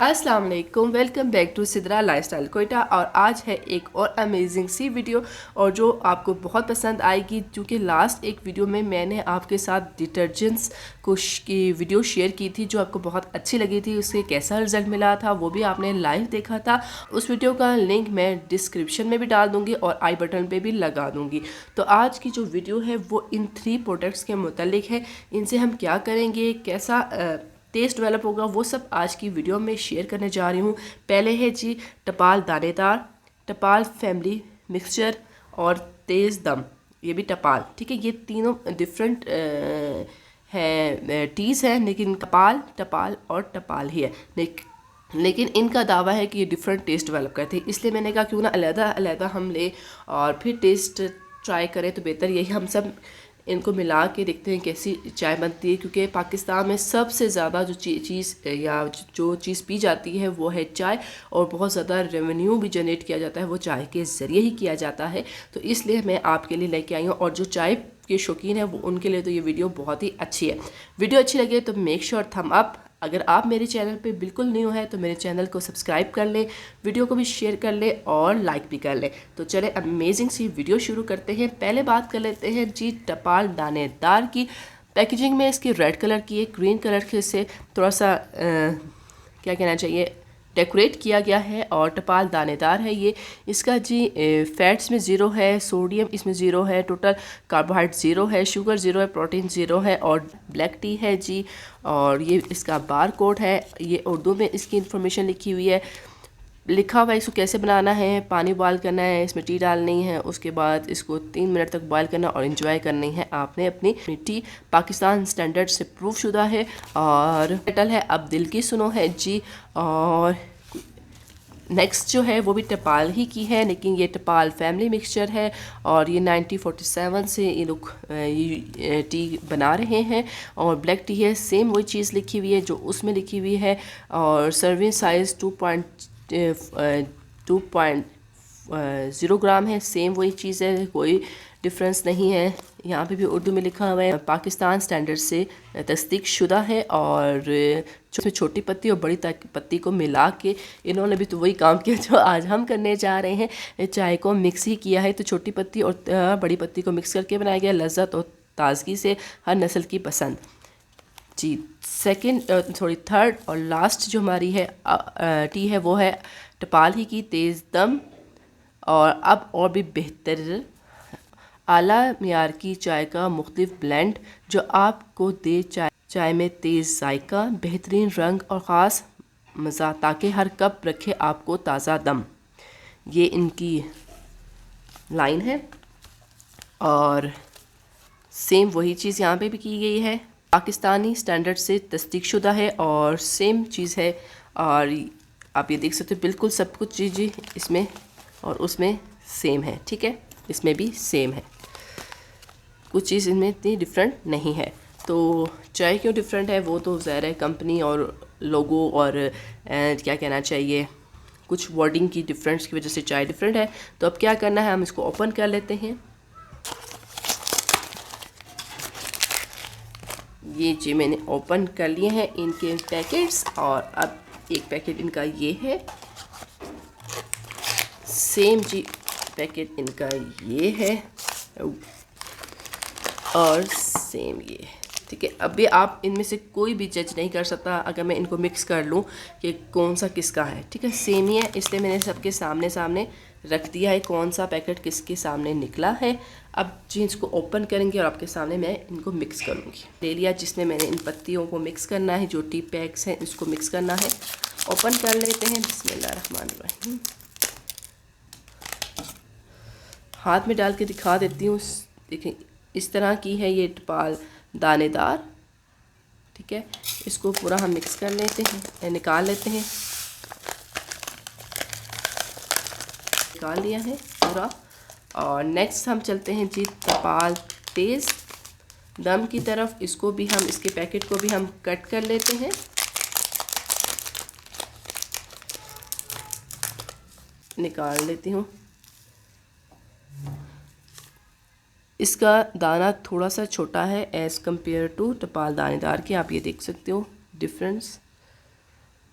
अस्सलाम वालेकुम, welcome back to Sidra lifestyle Quetta. और आज है एक और अमेजिंग सी वीडियो और जो आपको बहुत पसंद आएगी, क्योंकि लास्ट एक वीडियो में मैंने आपके साथ डिटर्जेंट्स की वीडियो शेयर की थी जो आपको बहुत अच्छी लगी थी। उसके कैसा रिजल्ट मिला था वो भी आपने लाइव देखा था। उस वीडियो का लिंक मैं डिस्क्रिप्शन में भी डाल दूँगी और आई बटन पर भी लगा दूँगी। तो आज की जो वीडियो है वो इन 3 प्रोडक्ट्स के मुतालिक है। इनसे हम क्या करेंगे, कैसा टेस्ट डेवलप होगा, वो सब आज की वीडियो में शेयर करने जा रही हूँ। पहले है जी टपाल दानेदार, टपाल फैमिली मिक्सचर और तेज़ दम, ये भी टपाल। ठीक है, ये तीनों डिफरेंट है टीज़ हैं, लेकिन टपाल और टपाल ही है। लेकिन इनका दावा है कि ये डिफरेंट टेस्ट डेवलप करते हैं। इसलिए मैंने कहा क्यों ना अलग-अलग हम ले और फिर टेस्ट ट्राई करें, तो बेहतर यही हम सब इनको मिला के देखते हैं कैसी चाय बनती है। क्योंकि पाकिस्तान में सबसे ज़्यादा जो चीज़ या जो चीज़ पी जाती है वो है चाय, और बहुत ज़्यादा रेवेन्यू भी जनरेट किया जाता है वो चाय के ज़रिए ही किया जाता है। तो इसलिए मैं आपके लिए लेके आई हूँ, और जो चाय के शौकीन है वो उनके लिए तो ये वीडियो बहुत ही अच्छी है। वीडियो अच्छी लगे तो मेक श्योर थम अप। अगर आप मेरे चैनल पे बिल्कुल न्यू है तो मेरे चैनल को सब्सक्राइब कर लें, वीडियो को भी शेयर कर लें और लाइक भी कर लें। तो चले अमेजिंग सी वीडियो शुरू करते हैं। पहले बात कर लेते हैं जी टपाल दानेदार की। पैकेजिंग में इसकी रेड कलर की है, ग्रीन कलर से थोड़ा सा क्या कहना चाहिए डेकोरेट किया गया है, और टपाल दानेदार है ये। इसका जी फैट्स में 0 है, सोडियम इसमें 0 है, टोटल कार्बोहाइड्रेट 0 है, शुगर 0 है, प्रोटीन 0 है, और ब्लैक टी है जी। और ये इसका बार कोड है, ये उर्दू में इसकी इन्फॉर्मेशन लिखी हुई है। लिखा हुआ है इसको कैसे बनाना है। पानी बॉयल करना है, इसमें टी डालनी है, उसके बाद इसको 3 मिनट तक बॉयल करना और इन्जॉय करनी है आपने अपनी टी। पाकिस्तान स्टैंडर्ड से प्रूफ शुदा है। और टाइटल है अब दिल की सुनो है जी। और नेक्स्ट जो है वो भी टपाल ही की है, लेकिन ये टपाल फैमिली मिक्सचर है, और ये 1947 से ये लोग टी बना रहे हैं। और ब्लैक टी है, सेम वही चीज़ लिखी हुई है जो उसमें लिखी हुई है। और सर्विंग साइज़ 2.0 ग्राम है, सेम वही चीज़ है, कोई डिफरेंस नहीं है। यहाँ पे भी उर्दू में लिखा हुआ है पाकिस्तान स्टैंडर्ड से तस्दीक शुदा है। और छोटी पत्ती और बड़ी पत्ती को मिला के इन्होंने भी तो वही काम किया जो आज हम करने जा रहे हैं। चाय को मिक्स ही किया है, तो छोटी पत्ती और बड़ी पत्ती को मिक्स करके बनाया गया। लज्जत और ताजगी से हर नस्ल की पसंद जी। थर्ड और लास्ट जो हमारी है टी है वो है टपाल ही की तेज़ दम। और अब और भी बेहतर आला मियार की चाय का मुख्तलिफ ब्लेंड जो आपको दे चाय में तेज़ जायका, बेहतरीन रंग और ख़ास मज़ा, ताकि हर कप रखे आपको ताज़ा दम। ये इनकी लाइन है, और सेम वही चीज़ यहाँ पे भी की गई है। पाकिस्तानी स्टैंडर्ड से तस्दीक शुदा है और सेम चीज़ है। और आप ये देख सकते हो बिल्कुल सब कुछ चीज़ इसमें और उसमें सेम है। ठीक है, इसमें भी सेम है, कुछ चीज़ इनमें इतनी डिफरेंट नहीं है। तो चाय क्यों डिफरेंट है वो तो ज़ाहिर है कंपनी और लोगो और क्या कहना चाहिए कुछ वर्डिंग की डिफरेंस की वजह से चाय डिफरेंट है। तो अब क्या करना है, हम इसको ओपन कर लेते हैं। ये जी मैंने ओपन कर लिए हैं इनके पैकेट्स, और अब एक पैकेट इनका ये है, सेम जी पैकेट इनका ये है, और सेम ये। ठीक है, अभी आप इनमें से कोई भी जज नहीं कर सकता अगर मैं इनको मिक्स कर लूँ कि कौन सा किसका है। ठीक है, सेम ही है, इसलिए मैंने सबके सामने रख दिया है कौन सा पैकेट किसके सामने निकला है। अब जी इसको ओपन करेंगे और आपके सामने मैं इनको मिक्स करूँगी। ले लिया जिसमें मैंने इन पत्तियों को मिक्स करना है, जो टी पैक्स हैं इसको मिक्स करना है। ओपन कर लेते हैं, बिस्मिल्लाहिर्रहमानिर्रहीम। हाथ में डाल के दिखा देती हूँ। देखें इस तरह की है ये टपाल दानेदार। ठीक है, इसको पूरा हम मिक्स कर लेते हैं, निकाल लेते हैं। निकाल लिया है पूरा। और नेक्स्ट हम चलते हैं जी टपाल तेज़ दम की तरफ। इसको भी हम इसके पैकेट को भी हम कट कर लेते हैं। निकाल लेती हूँ। इसका दाना थोड़ा सा छोटा है एज़ कम्पेयर टू टपाल दानेदार के, आप ये देख सकते हो डिफरेंस।